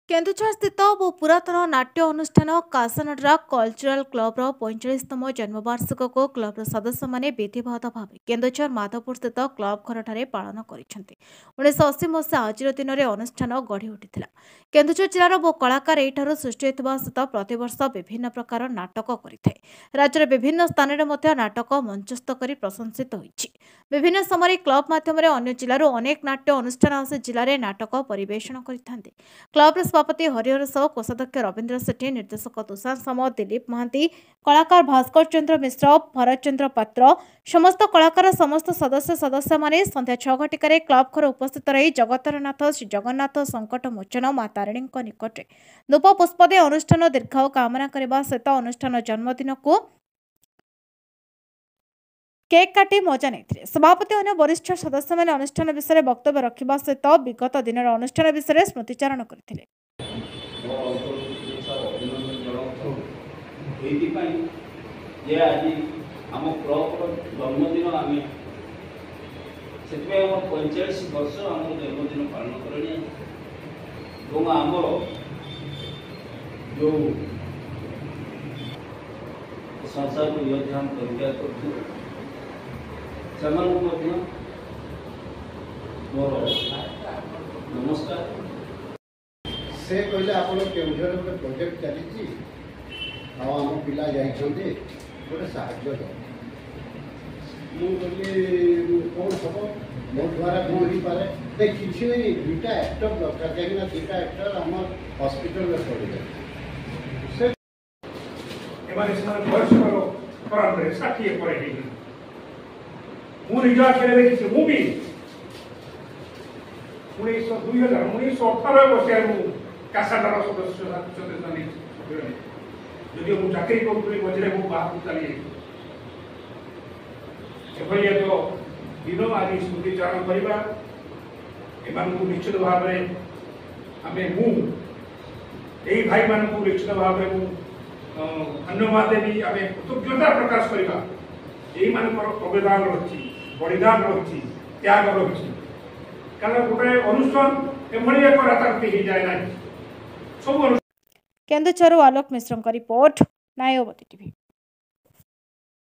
केन्दुझर स्थित वो पुरातन नाट्य अनुष्ठान कासानाड्रा कल्चरल क्लब्र 45तम जन्मवार्षिक को क्लब्र सदस्य मैंने विधिवत भाव केन्दुझर माधवपुर स्थित क्लब घर पालन कर 1980 मसीहा आज दिन में अनुष्ठान गढ़ी उठी केन्दुझर जिलार वो कलाकार यह सृष्टि होता सहित प्रतिवर्ष विभिन्न प्रकार नाटक करें राज्यर विभिन्न स्थान में नाटक मंचस्थ कर प्रशंसित होती विभिन्न समय क्लब मध्यम अन्य जिलूर अनेक नाट्य अनुष्ठान आसी जिले में नाटक परिवेषण करते क्लब सभापति हरिहर साहू कोषाध्यक्ष रवीन्द्र सेठी निर्देशक तुषार साम दिलीप महांती कलाकार भास्कर चंद्र मिश्र भरत चंद्र पात्र समस्त कलाकार समस्त सदस्य माने संध्या 6 घटिकार क्लब घर उपस्थित रही जगतरनाथ श्री जगन्नाथ संकट मोचन मां तारिणी निकट धूप पुष्प दे अनुष्ठान दीर्घायु कामना करने सहित अनुष्ठान जन्मदिन को केक काटी मजा नहीं सभापति अन्य वरिष्ठ सदस्य मैंने अनुष्ठान विषय वक्तव्य रखा सहित विगत दिन अनुष्ठान विषय स्मृतिचारण करते जन्मदिन आम 45 वर्ष आम जन्मदिन पालन करनी आमर जो संसार को योगदान कर नमस्कार से कहले आप केउझर गोटे प्रोजेक्ट चली आम पिला जाइए गोटे साहय मुझे कौन हम मो द्वारा भी पारे किसी नहीं दुईटा एक्टर दरकार कहीं दुईटा एक्टर आम हस्पिटाल में पड़े षाठी मुझे आखिर देखी मुझे 1918 मसीह कासाडार सदस्य जदि मुझे चाकरी करूँ मझे मुझे बाहर चली एक दिन आज स्मृतिचारण करवा एम निश्चित भाव आम यही भाई मान निश्चित भाव धन्यवाद देवी आम कृतज्ञता प्रकाश करवा यही मानकर अवदान रही बलिदान रही त्याग रही कारण गोटे अनुष्ठान एभली एक राताराति हो जाए ना सब केन्दुझर आलोक मिश्र रिपोर्ट नायवती टीवी।